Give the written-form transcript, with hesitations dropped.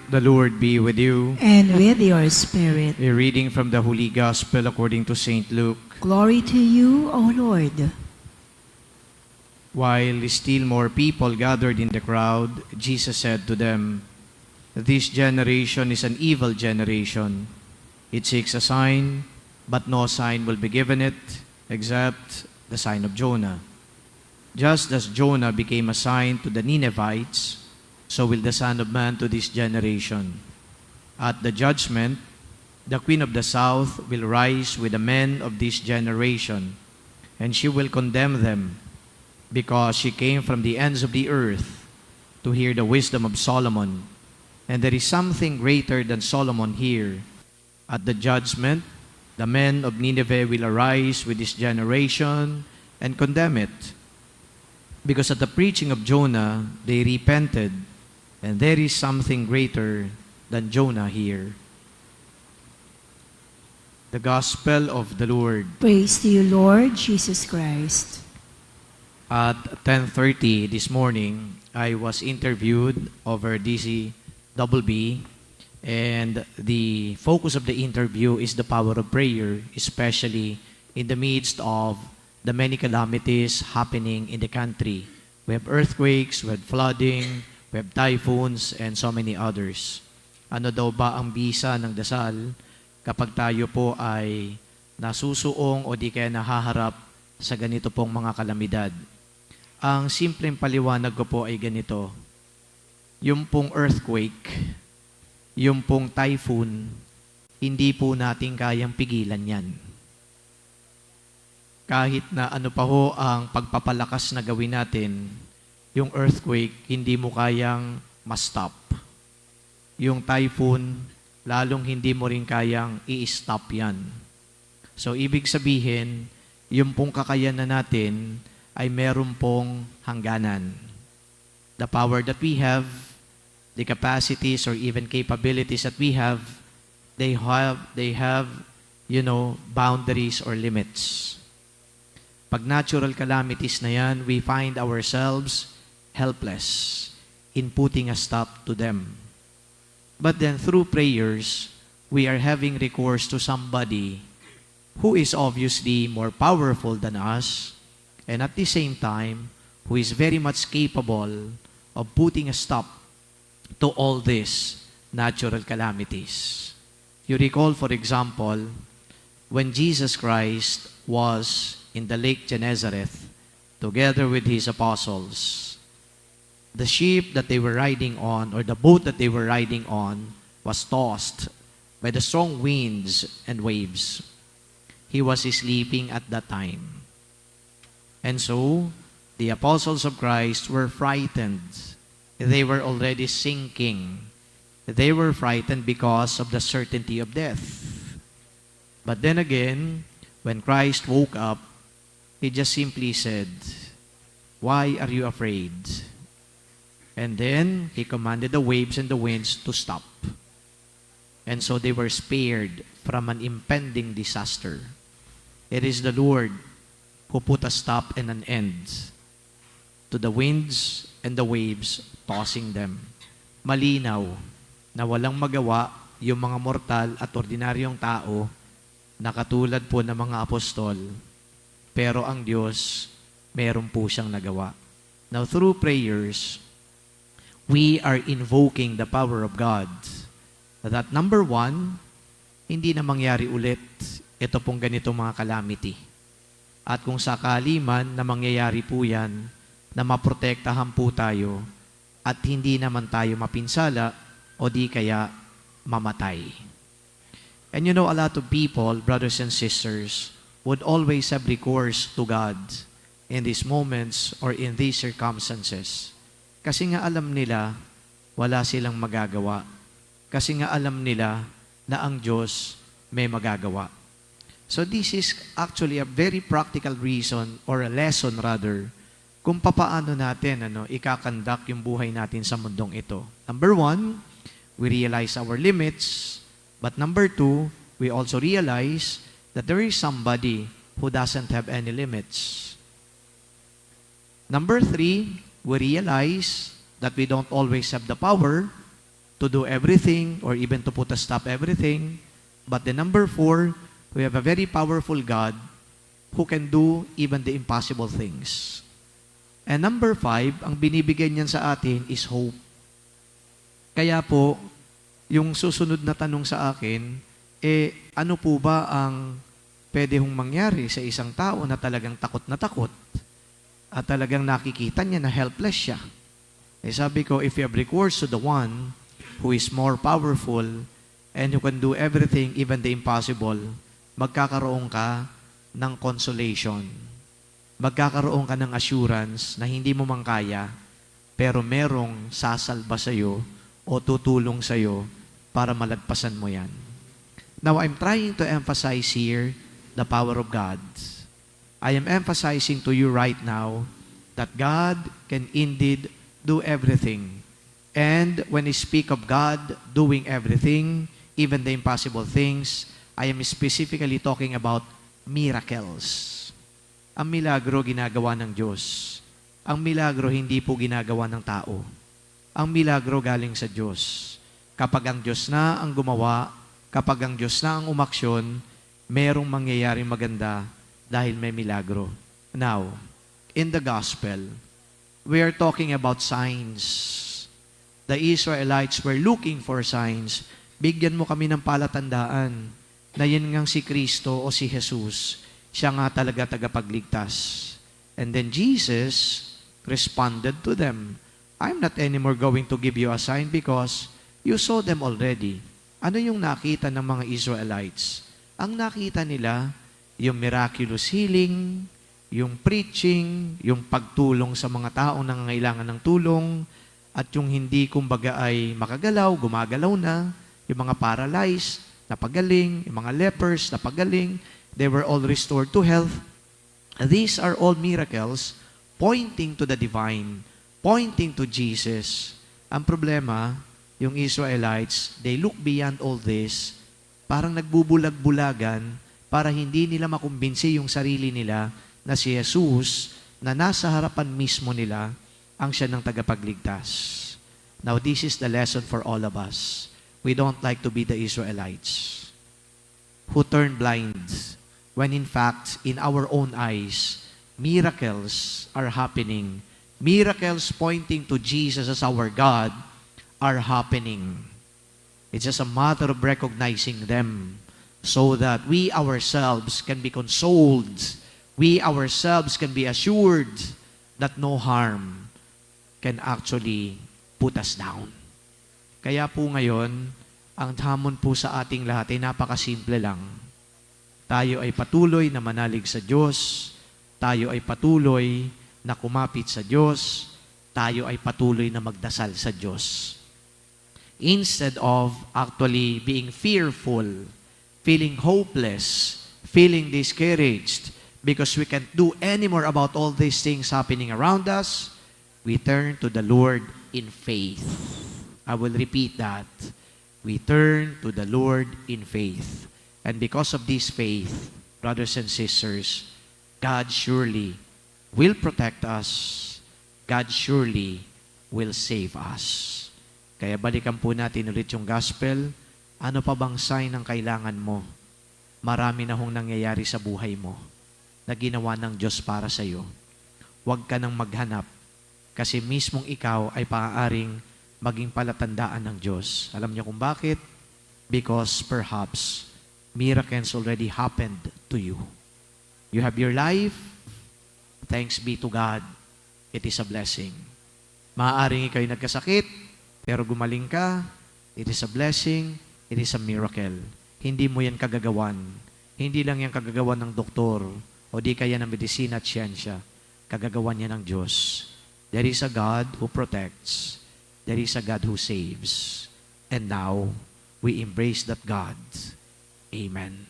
The Lord be with you. And with your spirit. A reading from the Holy Gospel according to St. Luke. Glory to you, O Lord. While still more people gathered in the crowd, Jesus said to them, "This generation is an evil generation. It seeks a sign, but no sign will be given it, except the sign of Jonah. Just as Jonah became a sign to the Ninevites, so will the Son of Man to this generation. At the judgment, the Queen of the South will rise with the men of this generation, and she will condemn them, because she came from the ends of the earth to hear the wisdom of Solomon. And there is something greater than Solomon here. At the judgment, the men of Nineveh will arise with this generation and condemn it, because at the preaching of Jonah they repented, and there is something greater than Jonah here." The Gospel of the Lord. Praise to you, Lord Jesus Christ. At 10:30 this morning, I was interviewed over DCBB, and the focus of the interview is the power of prayer, especially in the midst of the many calamities happening in the country. We have earthquakes, we have flooding, we have typhoons, and so many others. Ano daw ba ang bisa ng dasal kapag tayo po ay nasusuong o di kaya nahaharap sa ganito pong mga kalamidad? Ang simpleng paliwanag ko po ay ganito: yung pong earthquake, yung pong typhoon, hindi po natin kayang pigilan yan. Kahit na ano pa ho ang pagpapalakas na gawin natin, yung earthquake, hindi mo kayang ma-stop. Yung typhoon, lalong hindi mo rin kayang i-stop yan. So, ibig sabihin, yung pong kakayanan natin ay meron pong hangganan. The power that we have, the capacities or even capabilities that we have, they have, boundaries or limits. Pag natural calamities na yan, we find ourselves helpless in putting a stop to them. But then through prayers, we are having recourse to somebody who is obviously more powerful than us, and at the same time, who is very much capable of putting a stop to all these natural calamities. You recall, for example, when Jesus Christ was in the Lake Gennesareth together with his apostles, the ship that they were riding on, or the boat that they were riding on, was tossed by the strong winds and waves. He was sleeping at that time. And so, the apostles of Christ were frightened. They were already sinking. They were frightened because of the certainty of death. But then again, when Christ woke up, he just simply said, "Why are you afraid?" And then he commanded the waves and the winds to stop. And so they were spared from an impending disaster. It is the Lord who put a stop and an end to the winds and the waves tossing them. Malinaw na walang magawa yung mga mortal at ordinaryong tao na katulad po ng mga apostol, pero ang Diyos, meron po siyang nagawa. Now through prayers, we are invoking the power of God that number one, hindi na mangyari ulit ito pong ganitong mga calamity. At kung sakali man na mangyayari po yan, na maprotektahan po tayo at hindi naman tayo mapinsala o di kaya mamatay. And you know, a lot of people, brothers and sisters, would always have recourse to God in these moments or in these circumstances. Kasi nga alam nila, wala silang magagawa. Kasi nga alam nila na ang Diyos may magagawa. So this is actually a very practical reason or a lesson rather kung papaano natin ikakandak yung buhay natin sa mundong ito. Number one, we realize our limits. But number two, we also realize that there is somebody who doesn't have any limits. Number three, we realize that we don't always have the power, to do everything or even to put a stop everything. But the number 4, we have a very powerful God who can do even the impossible things. And number 5, ang binibigay niyan sa atin is hope. Kaya po, yung susunod na tanong sa akin, ano po ba ang pwede hong mangyari sa isang tao na talagang takot na takot at talagang nakikita niya na helpless siya? Sabi ko, if you have recourse to the one who is more powerful and who can do everything, even the impossible, magkakaroon ka ng consolation. Magkakaroon ka ng assurance na hindi mo man kaya, pero merong sasalba sa'yo o tutulong sa'yo para malagpasan mo yan. Now, I'm trying to emphasize here the power of God. I am emphasizing to you right now that God can indeed do everything. And when I speak of God doing everything, even the impossible things, I am specifically talking about miracles. Ang milagro ginagawa ng Diyos. Ang milagro hindi po ginagawa ng tao. Ang milagro galing sa Diyos. Kapag ang Diyos na ang gumawa, kapag ang Diyos na ang umaksyon, merong mangyayaring maganda dahil may milagro. Now, in the gospel, we are talking about signs. The Israelites were looking for signs. Bigyan mo kami ng palatandaan na yun ngang si Kristo o si Jesus, siya nga talaga tagapagligtas. And then Jesus responded to them, I'm not anymore going to give you a sign because you saw them already. Ano yung nakita ng mga Israelites? Ang nakita nila, yung miraculous healing, yung preaching, yung pagtulong sa mga taong nangangailangan ng tulong, at yung hindi kumbaga ay makagalaw, gumagalaw na, yung mga paralyzed, napagaling, yung mga lepers, napagaling, they were all restored to health. These are all miracles pointing to the divine, pointing to Jesus. Ang problema, yung Israelites, they look beyond all this, parang nagbubulag-bulagan para hindi nila makumbinsi yung sarili nila na si Jesus na nasa harapan mismo nila ang siya ng tagapagligtas. Now, this is the lesson for all of us. We don't like to be the Israelites who turn blind when in fact, in our own eyes, miracles are happening. Miracles pointing to Jesus as our God are happening. It's just a matter of recognizing them so that we ourselves can be consoled. We ourselves can be assured that no harm can actually put us down. Kaya po ngayon, ang hamon po sa ating lahat ay napakasimple lang. Tayo ay patuloy na manalig sa Diyos. Tayo ay patuloy na kumapit sa Diyos. Tayo ay patuloy na magdasal sa Diyos. Instead of actually being fearful, feeling hopeless, feeling discouraged, because we can't do any more about all these things happening around us, we turn to the Lord in faith. I will repeat that. We turn to the Lord in faith. And because of this faith, brothers and sisters, God surely will protect us. God surely will save us. Kaya balikan po natin ulit yung gospel. Ano pa bang sign ang kailangan mo? Marami na hong nangyayari sa buhay mo na ginawa ng Diyos para sa iyo. Huwag ka nang maghanap kasi mismong ikaw ay paaaring maging palatandaan ng Diyos. Alam niyo kung bakit? Because perhaps miracles already happened to you. You have your life. Thanks be to God. It is a blessing. Maaaring ikaw ay nagkasakit, pero gumaling ka, it is a blessing, it is a miracle. Hindi mo yan kagagawan. Hindi lang yan kagagawan ng doktor o di kaya ng medisina at siyensya. Kagagawan yan ng Diyos. There is a God who protects. There is a God who saves. And now, we embrace that God. Amen.